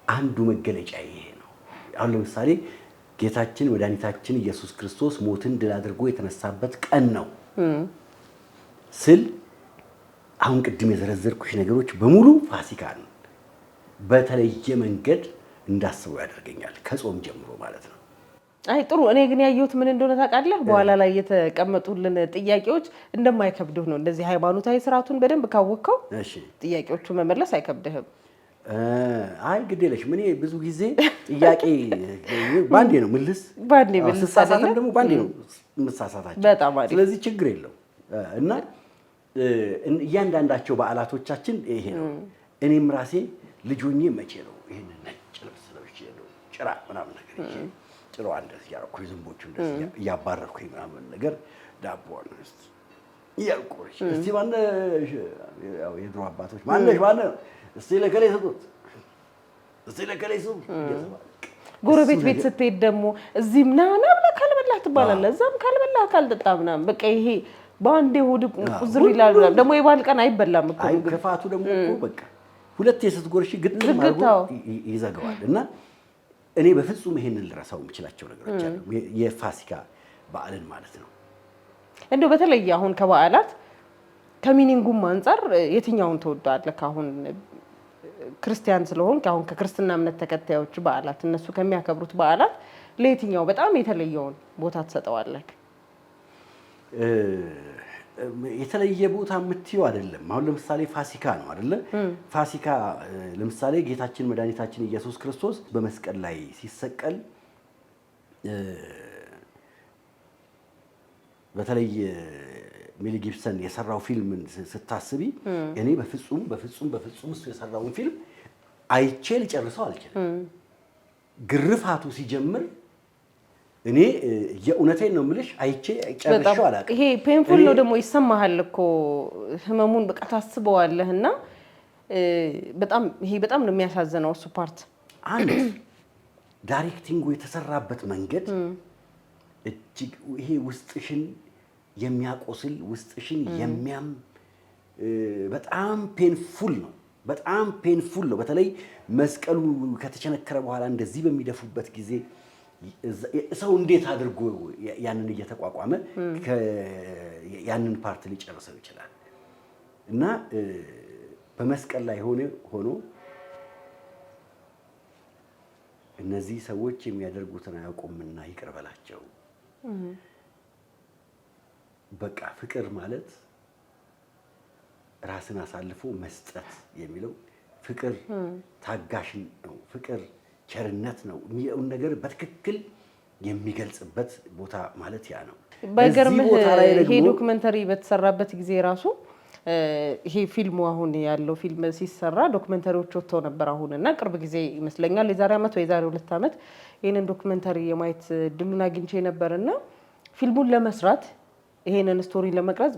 አንዱ መገለጫ ይሄ ነው። አሁን ለምሳሌ ጌታችን መድኃኒታችን ኢየሱስ ክርስቶስ ሞትን ድል አድርጎ የተነሳበት ቀን ነው ስል አሁን ቅድም የዘረዘርኩሽ ነገሮች በሙሉ ፋሲካን በተለየ መንገድ እንዳስበው ያደርገኛል፣ ከጾም ጀምሮ ማለት ነው። አይ ጥሩ። እኔ ግን ያየሁት ምን እንደሆነ ታውቃለህ? በኋላ ላይ የተቀመጡልን ጥያቄዎች እንደማይከብድህ ነው። እንደዚህ ሃይማኖታዊ ስርዓቱን በደንብ ካወቅከው ጥያቄዎቹ መመለስ አይከብድህም። አይ ግድ የለሽም። እኔ ብዙ ጊዜ ጥያቄ ባንዴ ነው ምልስ ስሳሳትም ደግሞ ባንዴ ነው የምሳሳታቸው። በጣም አሪፍ። ስለዚህ ችግር የለው እና እያንዳንዳቸው በዓላቶቻችን ይሄ ነው። እኔም ራሴ ልጅ ሆኜ መቼ ነው ይሄንን ነጭ ልብስ ለብሼ ነው ጭራ ምናምን ነገር ይዤ ጭራዋ እንደዚህ እያደረኩኝ ዝንቦቹ እንደዚህ እያባረርኩኝ ምናምን ነገር ዳቦ አንስት እያልኩኝ እስቲ ማነሽ ያው የድሮ አባቶች ማነሽ እስቲ ለከሌ ስጡት እስቲ ለከሌ ስጡት። ጎረቤት ቤት ስትሄድ ደግሞ እዚህም ና ብለህ ካልበላህ ትባላለህ፣ እዛም ካልበላህ ካልጠጣ ምናምን በቃ ይሄ በአንዴ ሆድ ቁዝር ይላል። ደግሞ የበዓል ቀን አይበላም እኮ። አይ ክፋቱ ደግሞ እኮ በቃ ሁለቴ ስትጎርሺ ግጥም አድርጎ ይዘጋዋል። እና እኔ በፍጹም ይሄንን ልረሳው የምችላቸው ነገሮች አሉ፣ የፋሲካ በዓልን ማለት ነው። እንደው በተለይ አሁን ከበዓላት ከሚኒንጉም አንፃር የትኛውን ትወዳለህ? አሁን ክርስቲያን ስለሆንክ አሁን ከክርስትና እምነት ተከታዮች በዓላት እነሱ ከሚያከብሩት በዓላት ለየትኛው በጣም የተለየውን ቦታ ትሰጠዋለህ? የተለየ ቦታ የምትይው አይደለም። አሁን ለምሳሌ ፋሲካ ነው አይደለ? ፋሲካ ለምሳሌ ጌታችን መድኃኒታችን ኢየሱስ ክርስቶስ በመስቀል ላይ ሲሰቀል በተለይ ሜል ጊብሰን የሰራው ፊልም ስታስቢ እኔ በፍጹም እሱ የሰራውን ፊልም አይቼ ልጨርሰው አልችልም። ግርፋቱ ሲጀምር እኔ የእውነቴን ነው የምልሽ አይቼ ጨርሼው አላውቅም። ይሄ ፔንፉል ነው ደግሞ ይሰማሃል እኮ ህመሙን በቃ ታስበዋለህና በጣም ነው የሚያሳዝነው እሱ ፓርት። አንድ ዳይሬክቲንጉ የተሰራበት መንገድ እጅግ ይሄ ውስጥሽን የሚያቆስል ውስጥሽን የሚያም በጣም ፔንፉል ነው። በተለይ መስቀሉ ከተቸነከረ በኋላ እንደዚህ በሚደፉበት ጊዜ ሰው እንዴት አድርጎ ያንን እየተቋቋመ ያንን ፓርት ሊጨርሰው ይችላል? እና በመስቀል ላይ ሆኖ እነዚህ ሰዎች የሚያደርጉትን አያውቁምና ይቅር በላቸው። በቃ ፍቅር ማለት ራስን አሳልፎ መስጠት የሚለው ፍቅር ታጋሽ ነው። ፍቅር ቸርነት ነው የሚለውን ነገር በትክክል የሚገልጽበት ቦታ ማለት ያ ነው። በገርምህ ይሄ ዶክመንተሪ በተሰራበት ጊዜ ራሱ ይሄ ፊልሙ አሁን ያለው ፊልም ሲሰራ ዶክመንተሪዎች ወጥተው ነበር አሁንና ቅርብ ጊዜ ይመስለኛል የዛሬ ዓመት ወይ የዛሬ 2 ዓመት ይሄንን ዶክመንተሪ የማየት ድሉን አግኝቼ ነበርና ፊልሙን ለመስራት ይሄንን ስቶሪ ለመቅረጽ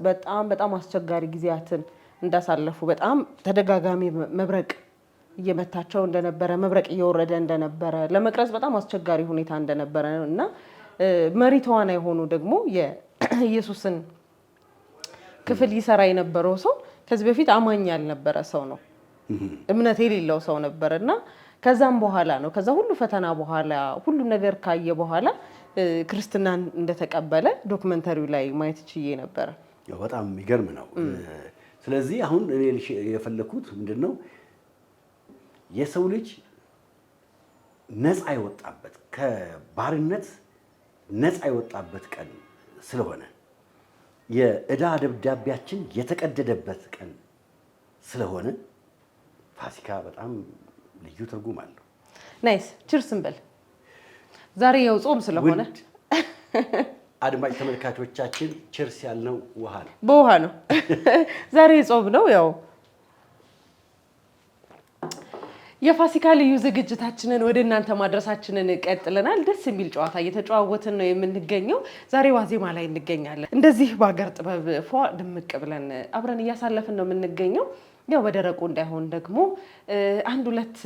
በጣም አስቸጋሪ ጊዜያትን እንዳሳለፉ በጣም ተደጋጋሚ መብረቅ እየመታቸው እንደነበረ መብረቅ እየወረደ እንደነበረ ለመቅረጽ በጣም አስቸጋሪ ሁኔታ እንደነበረ እና መሪ ተዋናይ የሆኑ ደግሞ የኢየሱስን ክፍል ይሰራ የነበረው ሰው ከዚህ በፊት አማኝ ያልነበረ ሰው ነው። እምነት የሌለው ሰው ነበርና ከዛም በኋላ ነው ከዛ ሁሉ ፈተና በኋላ ሁሉ ነገር ካየ በኋላ ክርስትናን እንደተቀበለ ዶክመንተሪው ላይ ማየት ይችዬ ነበር። በጣም የሚገርም ነው። ስለዚህ አሁን እኔ የፈለኩት ምንድነው የሰው ልጅ ነፃ የወጣበት ከባርነት ነፃ የወጣበት ቀን ስለሆነ የዕዳ ደብዳቤያችን የተቀደደበት ቀን ስለሆነ ፋሲካ በጣም ልዩ ትርጉም አለው። ናይስ ቺርስ እንበል። ዛሬ ያው ጾም ስለሆነ አድማጭ ተመልካቾቻችን ቺርስ ያልነው ውሃ ነው፣ በውሃ ነው። ዛሬ ጾም ነው። ያው የፋሲካ ልዩ ዝግጅታችንን ወደ እናንተ ማድረሳችንን ቀጥለናል። ደስ የሚል ጨዋታ እየተጨዋወትን ነው የምንገኘው። ዛሬ ዋዜማ ላይ እንገኛለን። እንደዚህ በሀገር ጥበብ ፏ ድምቅ ብለን አብረን እያሳለፍን ነው የምንገኘው። ያው በደረቁ እንዳይሆን ደግሞ አንድ ሁለት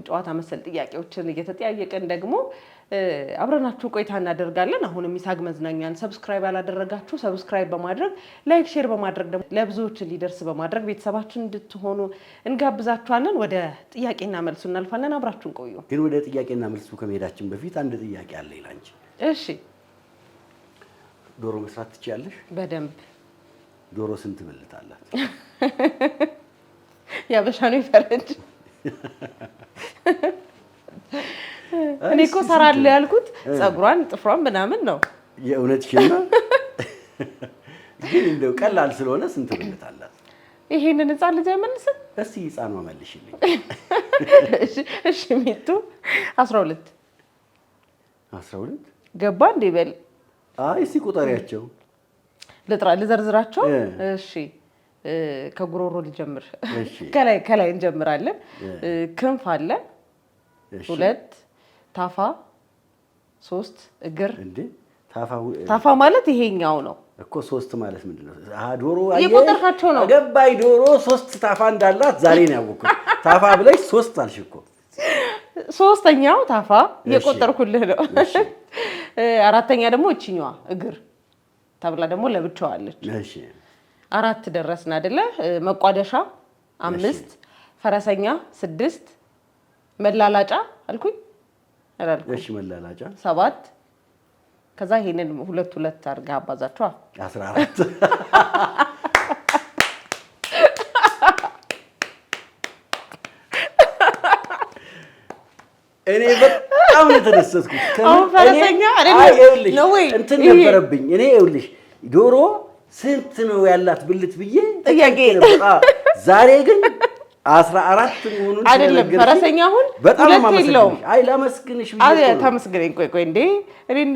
ጨዋታ መሰል ጥያቄዎችን እየተጠያየቅን ደግሞ አብረናችሁ ቆይታ እናደርጋለን። አሁንም ይሳግ መዝናኛን ሰብስክራይብ ያላደረጋችሁ ሰብስክራይብ በማድረግ ላይክ፣ ሼር በማድረግ ደግሞ ለብዙዎች እንዲደርስ በማድረግ ቤተሰባችን እንድትሆኑ እንጋብዛችኋለን። ወደ ጥያቄና መልሱ እናልፋለን። አብራችሁን ቆዩ። ግን ወደ ጥያቄና መልሱ ከመሄዳችን በፊት አንድ ጥያቄ አለ ይላንቺ። እሺ። ዶሮ መስራት ትችያለሽ? በደንብ። ዶሮ ስንት ብልት አላት? ያበሻ ነው ይፈረድ? እኔ እኮ ሰራለሁ ያልኩት ፀጉሯን ጥፍሯን ምናምን ነው። የእውነትሽን ነው? ግን እንደው ቀላል ስለሆነ ስንት ብልት አላት? ይሄንን ህፃን ልጅ አይመልስም? እስቲ ህፃኗ መልሽልኝ። እሺ ሚቱ 12 12 ገባ እንዴ? በል አይ እስቲ ቁጠሪያቸው። ልዘርዝራቸው? እሺ ከጉሮሮ ልጀምር። እሺ ከላይ እንጀምራለን። ክንፍ አለ 2 ታፋ 3 እግር። እንዴ ታፋ ማለት ይሄኛው ነው እኮ 3 ማለት ምንድነው? ዶሮ የቆጠርካቸው ነው። ገባይ ዶሮ 3 ታፋ እንዳላት ዛሬ ነው ያወቅኩት። ታፋ ብለሽ 3 አልሽ እኮ። ሶስተኛው ታፋ የቆጠርኩልህ ነው። አራተኛ ደግሞ እቺኛዋ እግር ተብላ ደግሞ ለብቻዋ አለች። እሺ 4 ደረስን አይደለ? መቋደሻ 5 ፈረሰኛ 6 መላላጫ አልኩኝ አላልኩኝ? እሺ መላላጫ 7 ከዛ ይሄንን 2 አድርጋ አባዛቸዋ 14። እኔ በጣም የተደሰትኩት ፈረሰኛ ነው ወይ እንትን ነበረብኝ። እኔ ይኸውልሽ ዶሮ ስንት ነው ያላት ብልት ብዬ ጥያቄ ዛሬ ግን 14 መሆኑን አይደለም። ፈረሰኛ አሁን በጣም ማመስገን አይ ላመስግንሽ ብዬ አይ ተመስገነኝ። ቆይ እንዴ እኔን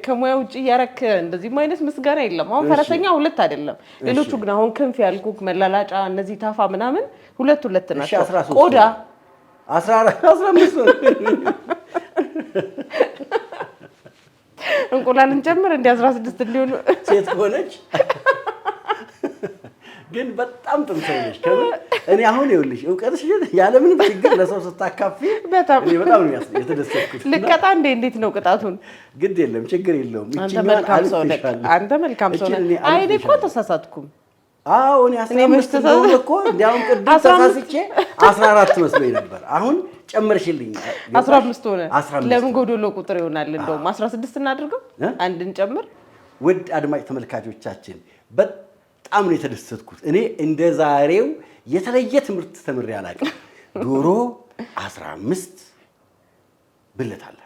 ከሙያ ውጪ ያረክ እንደዚህ አይነት ምስጋና የለም። አሁን ፈረሰኛ 2 አይደለም። ሌሎቹ ግን አሁን ክንፍ ያልኩክ መላላጫ እነዚህ ታፋ ምናምን 2 ናቸው። ቆዳ 14 15 ነው። እንቁላልን ጨምር እንደ 16 እንዲሆኑ ሴት ሆነች። ግን በጣም ጥሩ ሰው ነሽ። እኔ አሁን ይኸውልሽ እውቀትሽ ያለ ምንም ችግር ለሰው ስታካፊ እኔ በጣም ነው የተደሰትኩት። ልቀጣ እንዴት ነው ቅጣቱን? ግድ የለም ችግር የለውም። አንተ መልካም ሰው ነህ። አንተ መልካም ሰው ነህ። አይ እኔ እኮ ተሳሳትኩም። አዎ እኔ 15 ነው እኮ እንዲያውም ቅድም ተሳስቼ 14 መስሎኝ ነበር። አሁን ጨመርሽልኝ 15 ሆነ። ለምን ጎዶሎ ቁጥር ይሆናል? እንደውም 16 እናድርገው፣ አንድን ጨምር። ውድ አድማጭ ተመልካቾቻችን በጣም ነው የተደሰትኩት። እኔ እንደ ዛሬው የተለየ ትምህርት ተምሬ አላውቅም። ዶሮ 15 ብልት አላት።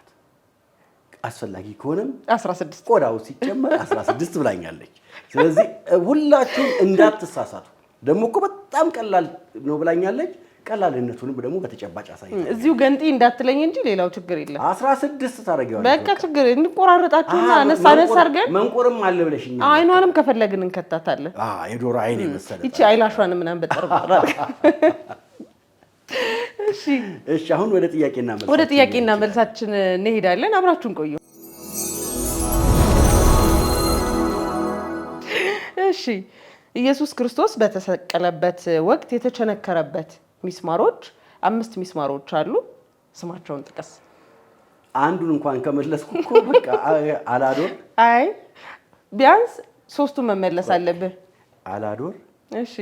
አስፈላጊ ከሆነም 16 ቆዳው ሲጨመር 16 ብላኛለች። ስለዚህ ሁላችሁም እንዳትሳሳቱ። ደግሞ እኮ በጣም ቀላል ነው ብላኛለች። ቀላልነቱንም ደግሞ በተጨባጭ አሳይተኛል። እዚሁ ገንጢ እንዳትለኝ እንጂ ሌላው ችግር የለም። 16 ታረጋለች። በቃ ችግር እንቆራረጣችሁና አነሳ አድርገን መንቆርም አለ ብለሽኝ አይኗንም ከፈለግን እንከታታለን። የዶሮ አይን መሰለ እቺ አይላሿን ምናምን በጠርባ እሺ አሁን ወደ ጥያቄና መልሳችን እንሄዳለን። አብራችሁን ቆዩ። እሺ ኢየሱስ ክርስቶስ በተሰቀለበት ወቅት የተቸነከረበት ሚስማሮች 5 ሚስማሮች አሉ። ስማቸውን ጥቀስ። አንዱን እንኳን ከመለስኩ እኮ በቃ አላዶር። አይ ቢያንስ 3ቱን መመለስ አለብህ። አላዶር። እሺ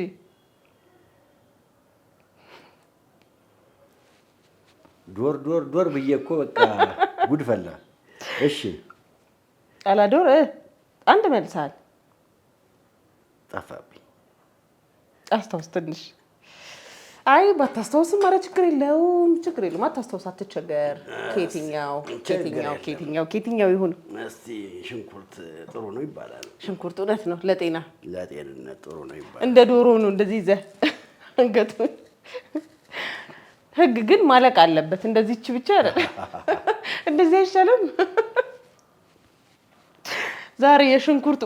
ዶር ዶር ዶር ብዬ እኮ በቃ ጉድ ፈላ። እሺ አላዶር አንድ መልሰሃል። ጠፋብኝ። አስታውስ ትንሽ። አይ ባታስታውስም ኧረ ችግር የለውም ችግር የለውም። አታስታውስ አትቸገር። ከየትኛው ይሁን? እስቲ ሽንኩርት ጥሩ ነው ይባላል። ሽንኩርት እውነት ነው ለጤንነት ጥሩ ነው ይባላል። እንደ ዶሮ ነው እንደዚህ ይዘህ አንገቱን። ህግ ግን ማለቅ አለበት። እንደዚህች ብቻ አይደለም። እንደዚህ አይሻልም? ዛሬ የሽንኩርት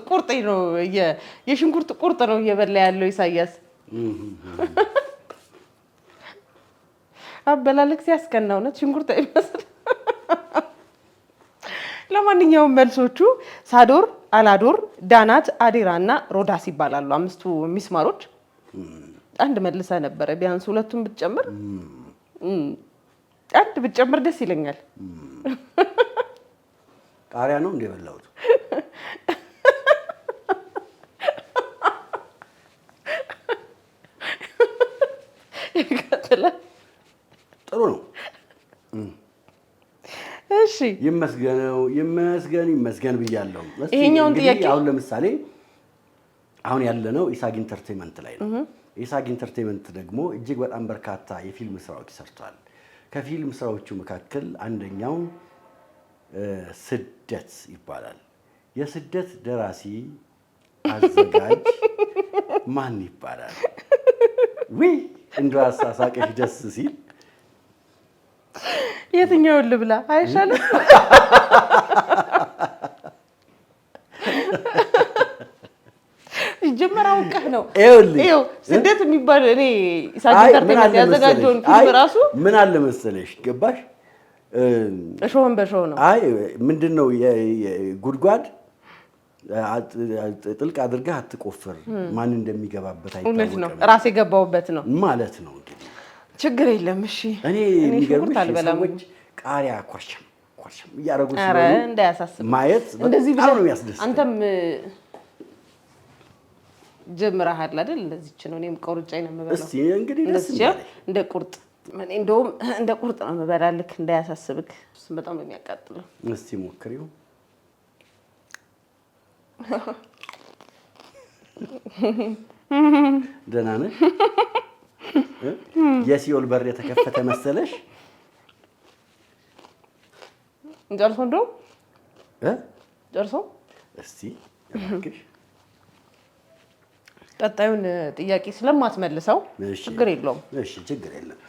ቁርጥ ነው እየበላ ያለው ኢሳያስ። አበላለክ ሲያስቀና እውነት ሽንኩርት አይመስል። ለማንኛውም መልሶቹ ሳዶር፣ አላዶር፣ ዳናት፣ አዴራ እና ሮዳስ ይባላሉ። 5ቱ ሚስማሮች። አንድ መልሰ ነበረ። ቢያንስ 2ቱን ብትጨምር አንድ ብትጨምር ደስ ይለኛል። ቃሪያ ነው እንደ በላሁት። ጥሩ ነው። እሺ ይመስገን ብያለሁ። ይሄኛውን ጥያቄ አሁን ለምሳሌ አሁን ያለነው ኢሳግ ኢንተርቴይንመንት ላይ ነው። ኢሳግ ኢንተርቴይንመንት ደግሞ እጅግ በጣም በርካታ የፊልም ስራዎች ሰርቷል። ከፊልም ስራዎቹ መካከል አንደኛው ስደት ይባላል። የስደት ደራሲ አዘጋጅ ማን ይባላል? ውይ እንደው አሳሳቀሽ ደስ ሲል። የትኛውን ልብላ አይሻልም? ጀመራው ቀህ ነው። ይኸው ስደት የሚባል እኔ ኢሳግ ኢንተርቴይንመንት ያዘጋጀውን ፊልም ራሱ ምን አለ መሰለሽ ገባሽ? እሾህን በሾህ ነው። አይ ምንድነው ጉድጓድ ጥልቅ አድርገህ አትቆፍር፣ ማን እንደሚገባበት እውነት ነው። ራስ የገባውበት ነው ማለት ነው። እንግዲህ ችግር የለም። እሺ እኔ የሚገርምሽ ሰዎች ቃሪያ ኮርሸም እያደረጉ ስለሆነ እንዳያሳስብ ማየት እንደዚህ በጣም ነው የሚያስደስተው። አንተም ጀምረሃል አይደል? እንደዚህች ነው እኔም ቆርጬ ነው የምበላው። እስቲ እንግዲህ እንደ ቁርጥ እኔ እንደውም እንደ ቁርጥ ነው የምበላልክ እንዳያሳስብክ። በጣም ነው የሚያቃጥለው። እስቲ ሞክሪው። ደህና ነሽ? የሲኦል በር የተከፈተ መሰለሽ? ጨርሶ እንደው ጨርሶ። እስቲ ቀጣዩን ጥያቄ ስለማትመልሰው ችግር የለውም። እሺ ችግር የለም።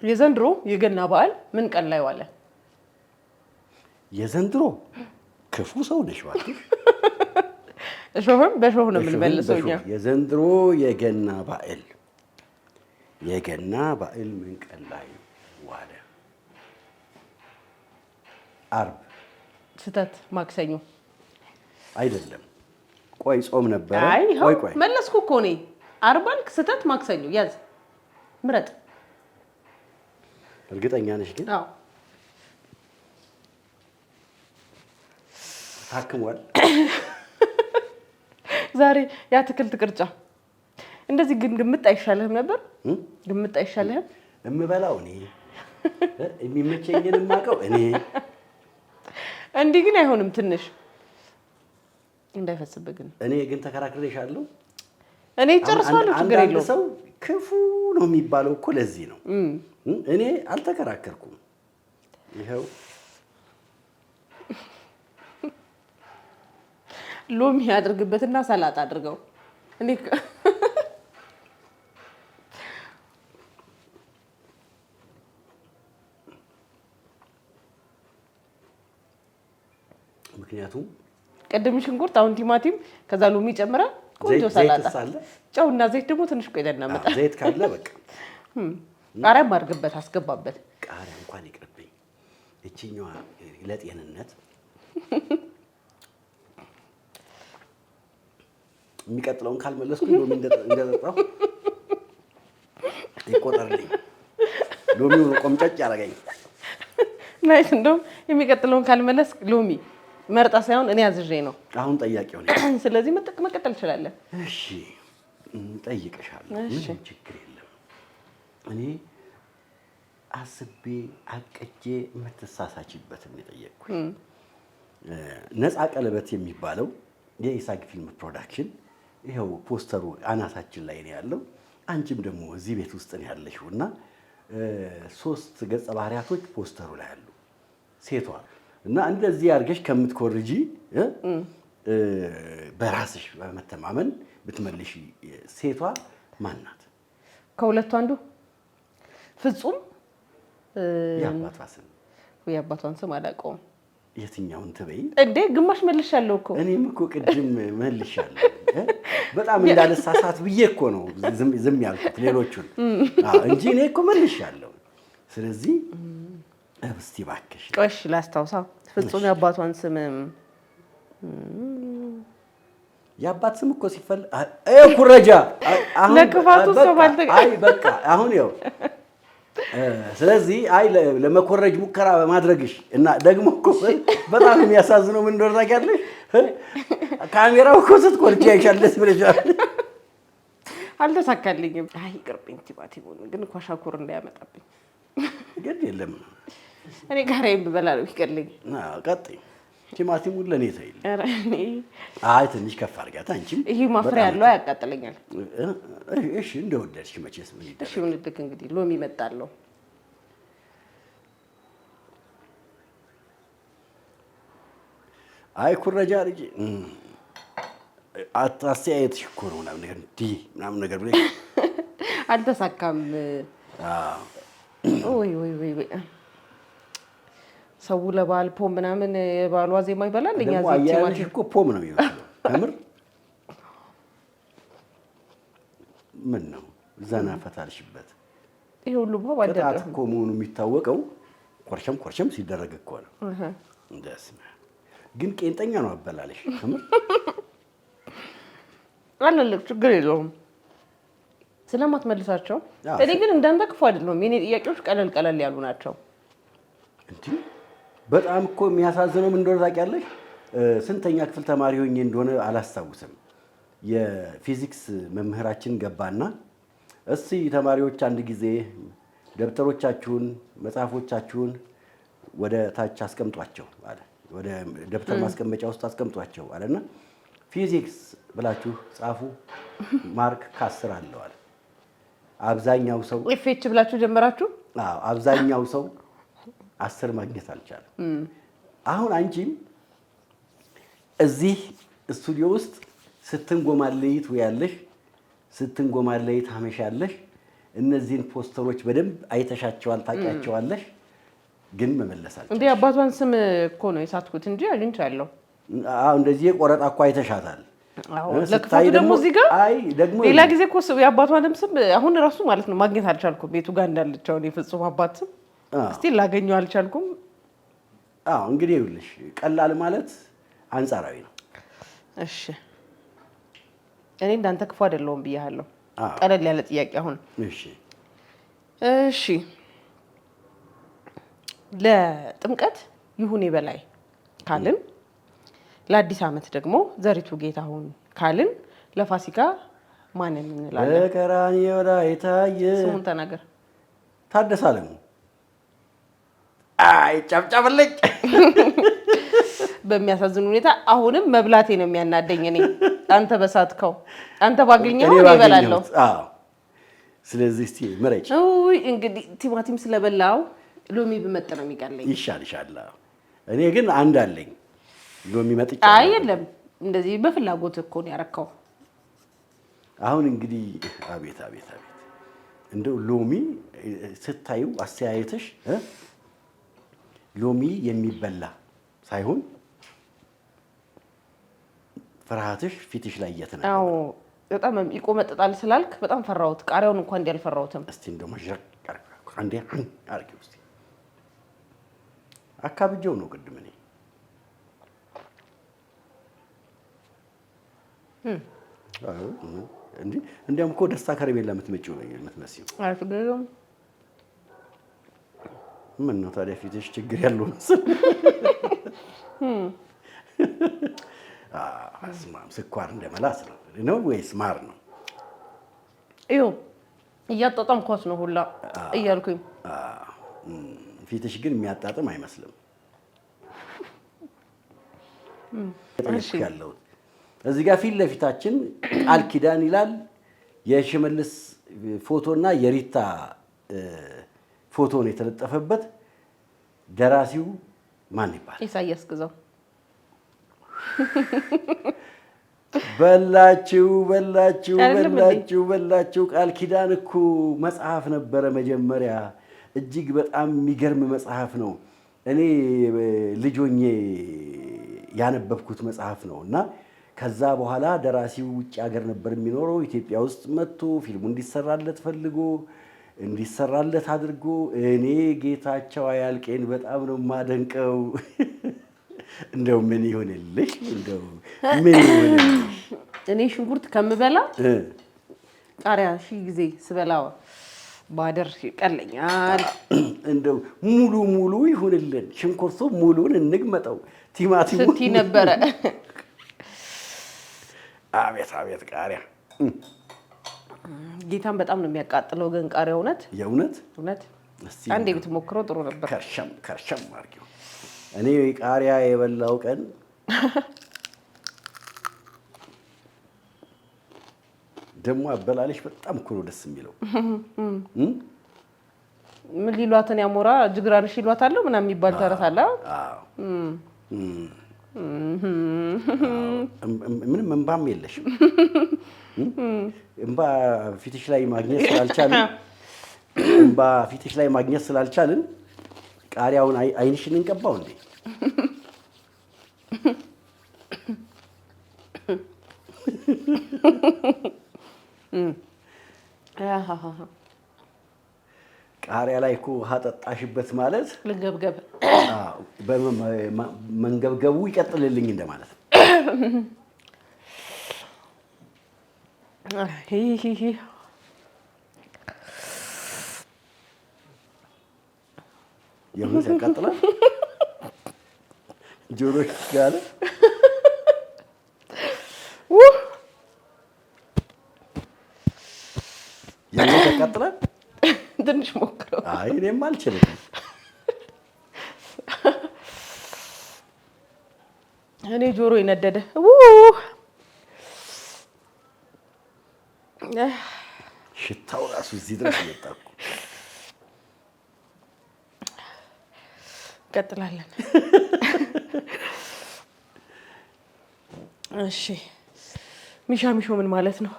የዘንድሮ የገና በዓል ምን ቀን ላይ ዋለ? የዘንድሮ ክፉ ሰው ነሽ እባክሽ። እሾህም በሾህ ነው የምንመልሰው እኛ። የዘንድሮ የገና በዓል ምን ቀን ላይ ዋለ? ዓርብ። ስህተት። ማክሰኞ አይደለም። ቆይ ጾም ነበረ። ቆይ መለስኩ እኮ እኔ። ዓርብ አልክ፣ ስህተት። ማክሰኞ። ያዝ፣ ምረጥ። እርግጠኛ ነሽ ግን? አዎ። ታክሟል። ዛሬ የአትክልት ቅርጫ። እንደዚህ ግን ግምት አይሻልህም ነበር? ግምት አይሻልህም? እምበላው እኔ፣ የሚመቸኝን የማውቀው እኔ። እንዲህ ግን አይሆንም። ትንሽ እንዳይፈስብህ ግን። እኔ ግን ተከራክሬሻለሁ። እኔ ጨርሳለሁ፣ ችግር የለውም። አንዳንድ ሰው ክፉ ነው የሚባለው እኮ ለዚህ ነው። እኔ አልተከራከርኩም። ይኸው ሎሚ ያድርግበትና ሰላጣ አድርገው። እኔ ምክንያቱም ቅድም ሽንኩርት፣ አሁን ቲማቲም፣ ከዛ ሎሚ ጨምረ ቆንጆ ሰላጣ። ጨውና ዘይት ደግሞ ትንሽ ቆይተን እናመጣለን። ዘይት ካለ በቃ ቃሪያም አድርግበት፣ አስገባበት። ቃሪያ እንኳን ይቅርብኝ። እቺኛዋ ለጤንነት የሚቀጥለውን ካልመለስኩ ሎሚ እንደጠጣሁ ይቆጠርልኝ። ሎሚውን ቆምጨጭ ያደረገኝ ናይስ። እንደውም የሚቀጥለውን ካልመለስክ ሎሚ መርጣ ሳይሆን እኔ አዝዤ ነው። አሁን ጠያቂው ነኝ። ስለዚህ መቀጠል ትችላለህ። እሺ ጠይቀሻለሁ። ምንም ችግር የለም። እኔ አስቤ አቅጄ የምትሳሳችበትን የጠየቅኩኝ ነፃ ቀለበት የሚባለው የኢሳግ ፊልም ፕሮዳክሽን ይኸው ፖስተሩ አናታችን ላይ ነው ያለው። አንቺም ደግሞ እዚህ ቤት ውስጥ ነው ያለሽው እና 3 ገጸ ባህሪያቶች ፖስተሩ ላይ አሉ። ሴቷ እና እንደዚህ አድርገሽ ከምትኮርጂ በራስሽ በመተማመን ብትመልሺ ሴቷ ማን ናት? ከሁለቱ አንዱ ፍጹም የአባቷን ስም አላውቀውም። የትኛውን ትበይ እንዴ? ግማሽ መልሻለሁ እኮ እኔም እኮ ቅድም መልሻለሁ። በጣም እንዳልሳሳት ብዬ እኮ ነው ዝም ያልኩት ሌሎቹን እንጂ እኔ እኮ መልሻለሁ። ስለዚህ እስቲ እባክሽ ቆሽ ላስታውሳ። ፍጹም የአባቷን ስም የአባት ስም እኮ ሲፈል ኩረጃ ለክፋቱ ሰው አይ በቃ አሁን ይኸው ስለዚህ አይ ለመኮረጅ ሙከራ በማድረግሽ እና ደግሞ እኮ በጣም የሚያሳዝነው ምን እንደሆነ ታውቂያለሽ? ካሜራው እኮ ስትቆርጪ አይሻለስ ብለሻል። አልተሳካልኝም። አይ ይቅርብኝ። ቲማቲሙን ግን እኮ ሻኩር እንዳያመጣብኝ ግን የለም እኔ ጋር ይበላ ነው ይቀልኝ። ቀጥይ። ቲማቲሙን ለኔ ተይል። አይ ትንሽ ከፍ አድርጋት አንቺም። ይሄ ማፍሪያ ያለው ያቃጥለኛል። እሺ እንደወደድሽ መቼስ ምን ይደረግ። እሺ ምን ልክ እንግዲህ ሎሚ መጣለው። አይ ኩረጃ ልጅ አስተያየትሽ እኮ ነው ምናምን ነገር ብለሽ አልተሳካም። ወይ ሰው ለባል ፖም ምናምን የባሏ ዜማ ይበላል። እኛ ቲማቲም እኮ ፖም ነው የሚመስለው። ከምር ምን ነው ዘና ፈታልሽበት። ይሄ ሁሉ ባባ ቅጣት እኮ መሆኑ የሚታወቀው ኮርሸም ሲደረግ እኮ ነው። እንደስማ ግን ቄንጠኛ ነው አበላለሽ። ከምር አለልክ ችግር የለውም ስለማትመልሳቸው። እኔ ግን እንዳንተ ክፉ አይደለም። የኔ ጥያቄዎች ቀለል ያሉ ናቸው። እንዴ በጣም እኮ የሚያሳዝነው ምን እንደሆነ ታውቂያለሽ? ስንተኛ ክፍል ተማሪ ሆኜ እንደሆነ አላስታውስም። የፊዚክስ መምህራችን ገባና እስቲ ተማሪዎች አንድ ጊዜ ደብተሮቻችሁን መጽሐፎቻችሁን ወደ ታች አስቀምጧቸው አለ። ወደ ደብተር ማስቀመጫ ውስጥ አስቀምጧቸው አለና ፊዚክስ ብላችሁ ጻፉ ማርክ ከ10 አለው አለ። አብዛኛው ሰው ኤፍኤች ብላችሁ ጀመራችሁ? አዎ አብዛኛው ሰው 10 ማግኘት አልቻለም። አሁን አንቺም እዚህ ስቱዲዮ ውስጥ ስትንጎማለይ ትውያለሽ፣ ስትንጎማለይ ታመሻለሽ። እነዚህን ፖስተሮች በደንብ አይተሻቸዋል፣ ታውቂያቸዋለሽ፣ ግን መመለስ አልቻልሽም። እንዴ አባቷን ስም እኮ ነው የሳትኩት እንጂ አግኝቻለሁ። አዎ እንደዚህ ቆረጣ እኮ አይተሻታል። አዎ ለክፋቱ ደግሞ እዚህ ጋር አይ ደግሞ ሌላ ጊዜ እኮ የአባቷንም ስም አሁን ራሱ ማለት ነው ማግኘት አልቻልኩም። ቤቱ ጋር እንዳለችው ነው የፍጹም አባት ስም እስቲ ላገኘው አልቻልኩም። አዎ እንግዲህ ይኸውልሽ ቀላል ማለት አንጻራዊ ነው። እሺ እኔ እንዳንተ ክፉ አይደለሁም ብያለሁ። ቀለል ያለ ጥያቄ አሁን። እሺ ለጥምቀት ይሁኔ በላይ ካልን፣ ለአዲስ ዓመት ደግሞ ዘሪቱ ጌታሁን ካልን፣ ለፋሲካ ማንን እንላለን? በቀራንዮ ላይ ታየ። ስሙን ተናገር። ታደሰ አለሙ። አይ ጨብጨብልኝ። በሚያሳዝን ሁኔታ አሁንም መብላቴ ነው የሚያናደኝ። እኔ አንተ በሳትከው አንተ ባገኘው እኔ እበላለሁ። አዎ ስለዚህ እስቲ ምረጭ። ውይ እንግዲህ ቲማቲም ስለበላው ሎሚ ብመጥ ነው የሚቀለኝ። ይሻልሻል። እኔ ግን አንድ አለኝ ሎሚ መጥጫ። አይ የለም እንደዚህ በፍላጎት እኮ ነው ያረካው። አሁን እንግዲህ አቤት እንደው ሎሚ ስታዩ አስተያየትሽ ሎሚ የሚበላ ሳይሆን ፍርሃትሽ ፊትሽ ላይ እየተነበበ። አዎ በጣም ይቆመጥጣል ስላልክ በጣም ፈራሁት። ቃሪያውን እንኳን እንዲያልፈራሁትም። እስቲ እንደው መጀር አንዴ አርጊው እስቲ። አካብጀው ነው ቅድም እኔ እንዲያውም እኮ ደስታ ከረሜላ የምትመጪው ነው የምትመስዪው። አልፍገም ምን ነው ታዲያ ፊትሽ ችግር ያለው መሰለኝ። አስማም ስኳር እንደመላስ ነው ወይስ ማር ነው? ይኸው እያጣጣምኳት ነው ሁላ እያልኩኝ። ፊትሽ ግን የሚያጣጥም አይመስልም። ያለው እዚህ ጋር ፊት ለፊታችን ቃል ኪዳን ይላል። የሽመልስ ፎቶና የሪታ ፎቶ ነው የተለጠፈበት። ደራሲው ማን ይባላል? ኢሳያስ ግዛው። በላችሁ። ቃል ኪዳን እኮ መጽሐፍ ነበረ መጀመሪያ። እጅግ በጣም የሚገርም መጽሐፍ ነው። እኔ ልጅ ሆኜ ያነበብኩት መጽሐፍ ነው እና ከዛ በኋላ ደራሲው ውጭ ሀገር ነበር የሚኖረው። ኢትዮጵያ ውስጥ መጥቶ ፊልሙ እንዲሰራለት ፈልጎ እንዲሰራለት አድርጎ እኔ ጌታቸው አያልቄን በጣም ነው የማደንቀው። እንደው ምን ይሆንልሽ? እኔ ሽንኩርት ከምበላ ቃሪያ ሺህ ጊዜ ስበላ ባደር ይቀለኛል። እንደው ሙሉ ይሁንልን። ሽንኩርቱ ሙሉን እንግመጠው። ቲማቲሙ ስንት ነበረ? አቤት ቃሪያ ጌታን በጣም ነው የሚያቃጥለው። ግን ቃሪያ የእውነት አንዴ ብትሞክረው ጥሩ ነበር። ከርሸም አድርጊው። እኔ ቃሪያ የበላው ቀን ደግሞ አበላለሽ በጣም እኮ ነው ደስ የሚለው። ምን ሊሏትን ያሞራ ጅግራንሽ ይሏታል ምናምን የሚባል ተረት አለ። ምንም እንባም የለሽም። እንባ ፊትሽ ላይ ማግኘት ስላልቻልን ቃሪያውን አይንሽን እንቀባው እንዴ? ቃሪያ ላይ እኮ ውሃ ጠጣሽበት ማለት ልገብገብ መንገብገቡ ይቀጥልልኝ እንደማለት ነው። የእውነት ያቃጥላል። ጆሮሽ ጋር የእውነት ያቃጥላል። ትንሽ ሞክረው። አይ እኔም አልችልም። እኔ ጆሮ ይነደደ። ሽታው ራሱ እዚህ ድረስ መጣ እኮ። እንቀጥላለን። እሺ ሚሻ ምን ማለት ነው?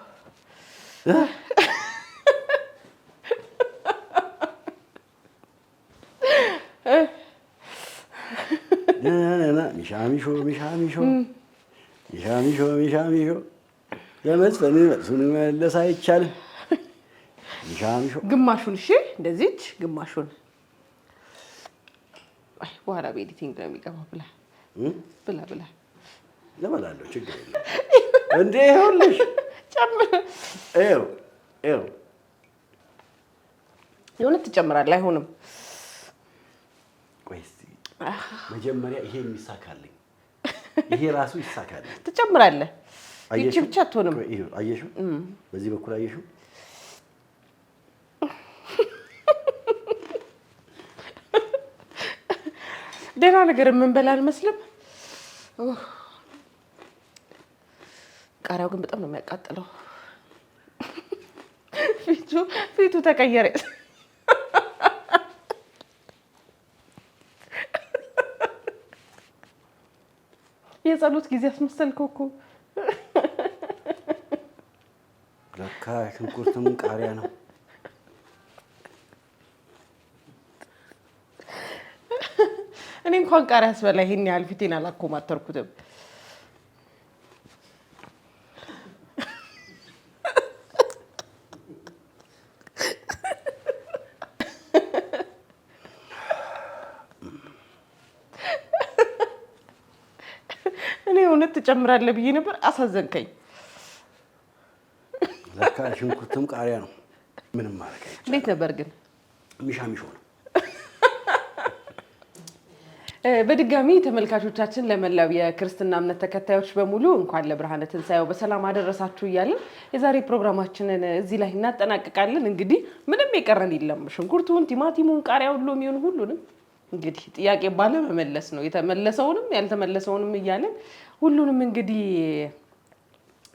ሚሻሚሾ ለመስፈን መልሱን መለስ አይቻልም። ሚሻሚሾ ግማሹን እሺ፣ እንደዚች ግማሹን በኋላ በኤዲቲንግ ነው የሚገባው። ብላ ለበላለሁ፣ ችግር የለም። እንዴ ይኸውልሽ፣ ጨምር። ይኸው የእውነት ትጨምራለህ? አይሆንም። ቆይ እስኪ መጀመሪያ ይሄ የሚሳካልኝ፣ ይሄ ራሱ ይሳካልኝ። ትጨምራለህ። ይቺ ብቻ አትሆንም። አየሽው? በዚህ በኩል አየሽው? ደህና ነገር የምንበላ አልመስልም። ቃሪያው ግን በጣም ነው የሚያቃጥለው። ፊቱ ተቀየረ። የጸሎት ጊዜ አስመሰልከው እኮ። ለካ ሽንኩርትም ቃሪያ ነው። እኔ እንኳን ቃሪያ አስበላ ይሄን ያህል ፊቴን አላኮማተርኩትም። እኔ እውነት ትጨምራለህ ብዬ ነበር። አሳዘንከኝ። ለካ ሽንኩርትም ቃሪያ ነው። ምንም ማረክ አይቻልም። እንዴት ነበር ግን? ሚሻሚሾ ነው። በድጋሚ ተመልካቾቻችን ለመላው የክርስትና እምነት ተከታዮች በሙሉ እንኳን ለብርሃነ ትንሣኤው በሰላም አደረሳችሁ እያልን የዛሬ ፕሮግራማችንን እዚህ ላይ እናጠናቅቃለን። እንግዲህ ምንም የቀረን የለም። ሽንኩርቱን፣ ቲማቲሙን፣ ቃሪያውን፣ ሎሚውን ሁሉንም እንግዲህ ጥያቄ ባለመመለስ ነው የተመለሰውንም ያልተመለሰውንም እያልን ሁሉንም እንግዲህ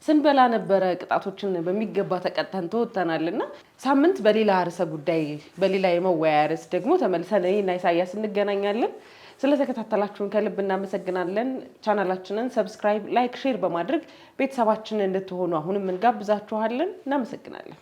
ስንበላ ነበረ። ቅጣቶችን በሚገባ ተቀጣን ተወጥተናልና ሳምንት በሌላ ርዕሰ ጉዳይ በሌላ የመወያያ ርዕስ ደግሞ ተመልሰን እኔና ኢሳያስ እንገናኛለን። ስለተከታተላችሁን ከልብ እናመሰግናለን። ቻናላችንን ሰብስክራይብ፣ ላይክ፣ ሼር በማድረግ ቤተሰባችንን እንድትሆኑ አሁንም እንጋብዛችኋለን። እናመሰግናለን።